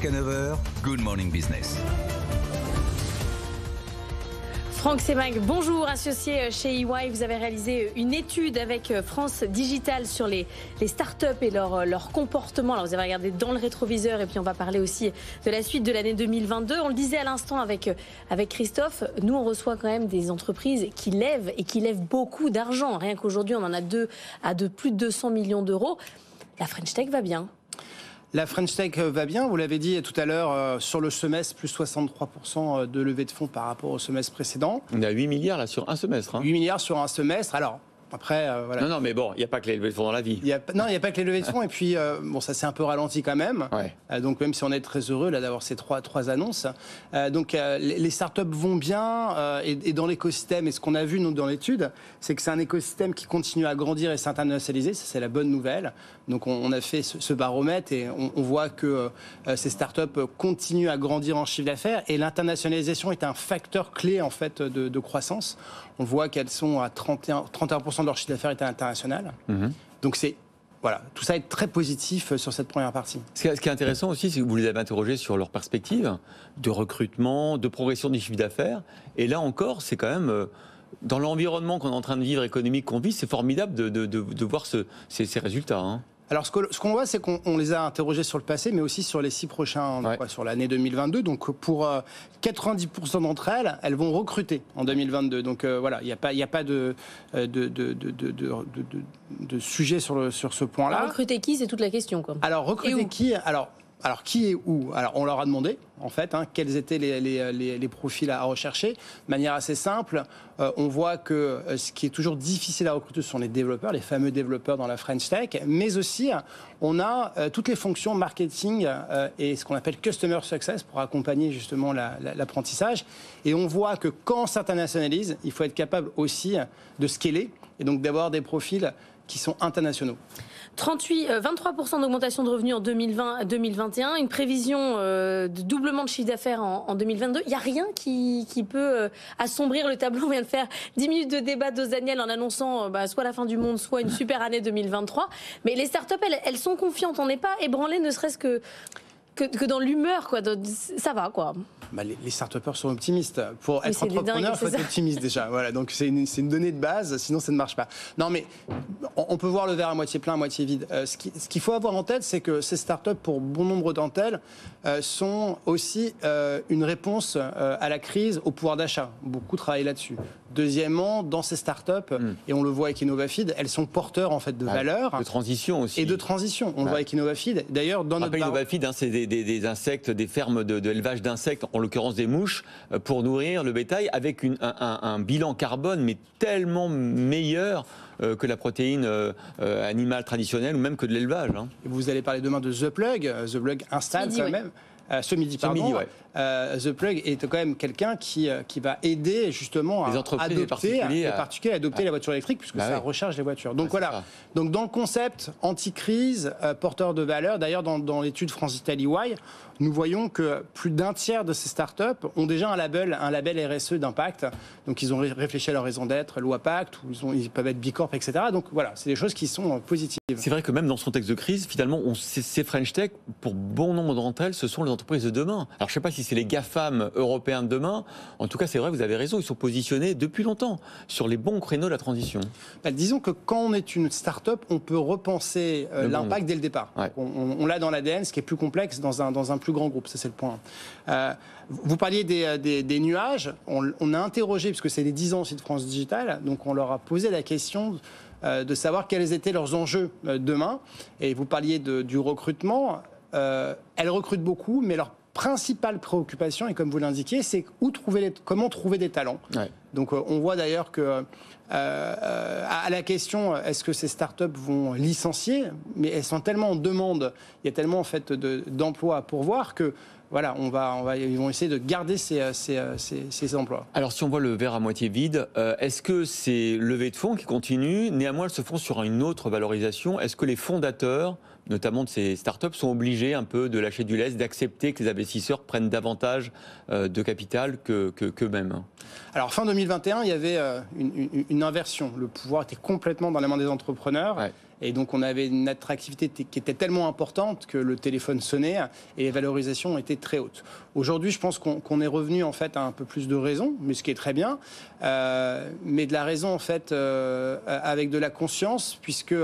Jusqu'à 9h, Good Morning Business. Franck Semag, bonjour, associé chez EY. Vous avez réalisé une étude avec France Digital sur les startups et leur comportement. Alors vous avez regardé dans le rétroviseur et puis on va parler aussi de la suite de l'année 2022. On le disait à l'instant avec Christophe, nous on reçoit quand même des entreprises qui lèvent beaucoup d'argent. Rien qu'aujourd'hui on en a deux à plus de 200 millions d'euros. La French Tech va bien. La French Tech va bien, vous l'avez dit tout à l'heure, sur le semestre, plus 63% de levée de fonds par rapport au semestre précédent. On a 8 milliards là sur un semestre. 8 milliards sur un semestre, alors... Après, voilà. Non, mais bon, il n'y a pas que les levées de fonds dans la vie. Il n'y a pas que les levées de fonds. Et puis, bon, ça s'est un peu ralenti quand même. Ouais. Donc, même si on est très heureux là d'avoir ces trois annonces. Donc, les startups vont bien. Et dans l'écosystème, et ce qu'on a vu nous dans l'étude, c'est que c'est un écosystème qui continue à grandir et s'internationaliser. Ça, c'est la bonne nouvelle. Donc, on a fait ce baromètre et on voit que ces startups continuent à grandir en chiffre d'affaires. Et l'internationalisation est un facteur clé en fait de croissance. On voit qu'elles sont à 31% de leur chiffre d'affaires est international. Donc voilà, tout ça est très positif sur cette première partie. Ce qui est intéressant aussi, c'est que vous les avez interrogés sur leurs perspectives de recrutement, de progression du chiffre d'affaires. Et là encore, c'est quand même... Dans l'environnement qu'on est en train de vivre, économique qu'on vit, c'est formidable de voir ces résultats. Hein. Alors, ce qu'on voit, c'est qu'on les a interrogés sur le passé, mais aussi sur les 6 prochains, sur l'année 2022. Donc, pour 90% d'entre elles, elles vont recruter en 2022. Donc, voilà, il n'y a pas de sujet sur ce point-là. Alors, recruter qui, c'est toute la question, quoi. Alors, recruter qui ? Alors, qui et où ? Alors, on leur a demandé, en fait, quels étaient les profils à rechercher. De manière assez simple, on voit que ce qui est toujours difficile à recruter, ce sont les développeurs, les fameux développeurs dans la French Tech, mais aussi, on a toutes les fonctions marketing et ce qu'on appelle Customer Success pour accompagner justement l'apprentissage. Et on voit que quand on s'internationalise, il faut être capable aussi de scaler et donc d'avoir des profils qui sont internationaux. 23% d'augmentation de revenus en 2020-2021, une prévision de doublement de chiffre d'affaires en 2022. Il n'y a rien qui peut assombrir le tableau. On vient de faire 10 minutes de débat d'Os Daniel en annonçant soit la fin du monde, soit une super année 2023. Mais les startups, elles sont confiantes. On n'est pas ébranlé, ne serait-ce que dans l'humeur, quoi. Ça va, quoi. Les start-upers sont optimistes. Pour être entrepreneur, il faut être optimiste déjà. Voilà, donc c'est une donnée de base, sinon ça ne marche pas. Non, mais on peut voir le verre à moitié plein, à moitié vide. Ce qu'il faut avoir en tête, c'est que ces start-up, pour bon nombre d'entre elles, sont aussi une réponse à la crise, au pouvoir d'achat. Beaucoup travaillent là-dessus. Deuxièmement, dans ces start-up, et on le voit avec InnovaFeed, elles sont porteurs en fait de valeur. De transition aussi. Et de transition. On le voit avec InnovaFeed. D'ailleurs, dans notre InnovaFeed, c'est des insectes, des fermes d'élevage d'insectes, en l'occurrence des mouches, pour nourrir le bétail, avec un bilan carbone, mais tellement meilleur que la protéine animale traditionnelle, ou même que de l'élevage. Hein. Vous allez parler demain de The Plug. The Plug installe quand même. Ce midi, pardon. The Plug est quand même quelqu'un qui va aider justement à adopter la voiture électrique, puisque ça recharge les voitures. Donc voilà. Donc dans le concept anti-crise, porteur de valeur, d'ailleurs dans l'étude France-Italie EY, nous voyons que plus d'un tiers de ces startups ont déjà un label RSE d'impact. Donc ils ont réfléchi à leur raison d'être, loi Pacte, ou ils peuvent être Bicorp, etc. Donc voilà, c'est des choses qui sont positives. C'est vrai que même dans ce contexte de crise, finalement, ces French Tech, pour bon nombre d'entre elles, ce sont les entreprises de demain. Alors je ne sais pas si c'est les GAFAM européens de demain. En tout cas, c'est vrai, vous avez raison, ils sont positionnés depuis longtemps sur les bons créneaux de la transition. Disons que quand on est une start-up, on peut repenser l'impact dès le départ. Ouais. On l'a dans l'ADN, ce qui est plus complexe dans un plus grand groupe. Ça, c'est le point. Vous parliez des nuages. On a interrogé, puisque c'est les 10 ans aussi de France Digital, donc on leur a posé la question de savoir quels étaient leurs enjeux demain. Et vous parliez du recrutement. Elles recrutent beaucoup, mais leur principale préoccupation, et comme vous l'indiquiez, c'est comment trouver des talents. Ouais. Donc on voit d'ailleurs que à la question est-ce que ces startups vont licencier, mais elles sont tellement en demande, il y a tellement en fait d'emplois à pourvoir que voilà, ils vont essayer de garder ces emplois. Alors si on voit le verre à moitié vide, est-ce que ces levées de fonds qui continuent, néanmoins elles se font sur une autre valorisation? Est-ce que les fondateurs, notamment de ces startups, sont obligés un peu de lâcher du lest, d'accepter que les investisseurs prennent davantage de capital qu'eux-mêmes? Alors fin 2021, il y avait une inversion. Le pouvoir était complètement dans les mains des entrepreneurs. Ouais. Et donc, on avait une attractivité qui était tellement importante que le téléphone sonnait et les valorisations étaient très hautes. Aujourd'hui, je pense qu'on est revenu en fait à un peu plus de raison, mais ce qui est très bien, mais de la raison en fait avec de la conscience, puisque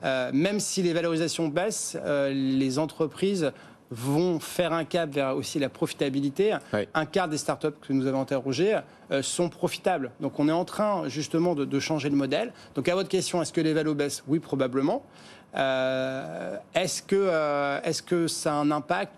même si les valorisations baissent, les entreprises vont faire un cap vers aussi la profitabilité. Oui. Un quart des startups que nous avons interrogées sont profitables. Donc on est en train justement de changer le modèle. Donc à votre question, est-ce que les valos baissent ? Oui, probablement. Est-ce que ça a un impact ?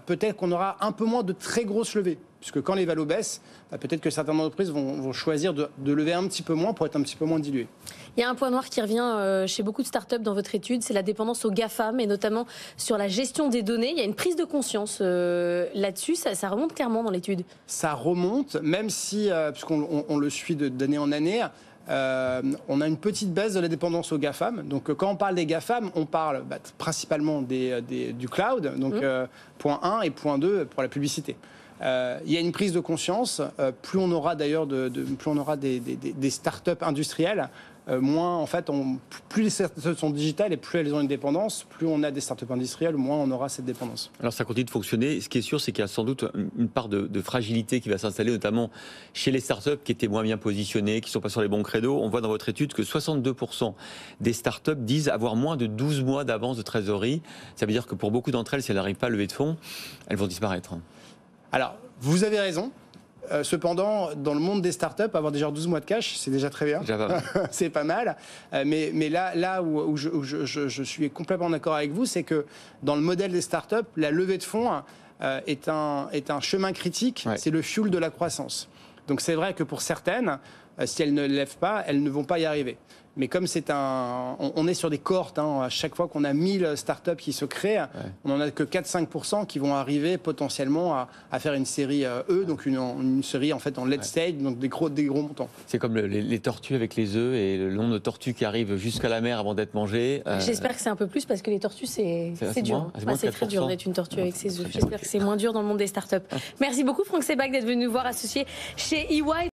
Peut-être qu'on aura un peu moins de très grosses levées. Puisque quand les valos baissent, peut-être que certaines entreprises vont choisir de lever un petit peu moins pour être un petit peu moins diluées. Il y a un point noir qui revient chez beaucoup de startups dans votre étude, c'est la dépendance aux GAFAM et notamment sur la gestion des données. Il y a une prise de conscience là-dessus, ça remonte clairement dans l'étude. Ça remonte, même si, puisqu'on le suit d'année en année, on a une petite baisse de la dépendance aux GAFAM. Donc quand on parle des GAFAM, on parle principalement du cloud, donc point 1 et point 2 pour la publicité. Il y a une prise de conscience. Plus on aura d'ailleurs plus on aura des startups industrielles, moins en fait, plus les startups sont digitales et plus elles ont une dépendance, plus on a des startups industrielles, moins on aura cette dépendance. Alors ça continue de fonctionner. Ce qui est sûr, c'est qu'il y a sans doute une part de fragilité qui va s'installer, notamment chez les startups qui étaient moins bien positionnées, qui ne sont pas sur les bons créneaux. On voit dans votre étude que 62% des startups disent avoir moins de 12 mois d'avance de trésorerie. Ça veut dire que pour beaucoup d'entre elles, si elles n'arrivent pas à lever de fonds, elles vont disparaître. Alors, vous avez raison. Cependant, dans le monde des startups, avoir déjà 12 mois de cash, c'est déjà très bien. C'est pas mal. Mais là où je suis complètement d'accord avec vous, c'est que dans le modèle des startups, la levée de fonds est un chemin critique. Ouais. C'est le fuel de la croissance. Donc c'est vrai que pour certaines, si elles ne lèvent pas, elles ne vont pas y arriver. Mais comme on est sur des cohortes, à chaque fois qu'on a 1000 startups qui se créent, on n'en a que 4-5% qui vont arriver potentiellement à faire une série E, donc une série en fait en late stage, donc des gros montants. C'est comme les tortues avec les œufs et le nombre de tortues qui arrivent jusqu'à la mer avant d'être mangées. J'espère que c'est un peu plus parce que les tortues c'est dur. C'est très dur d'être une tortue avec ses œufs. J'espère que c'est moins dur dans le monde des startups. Merci beaucoup Franck Sebag d'être venu nous voir, associé chez EY.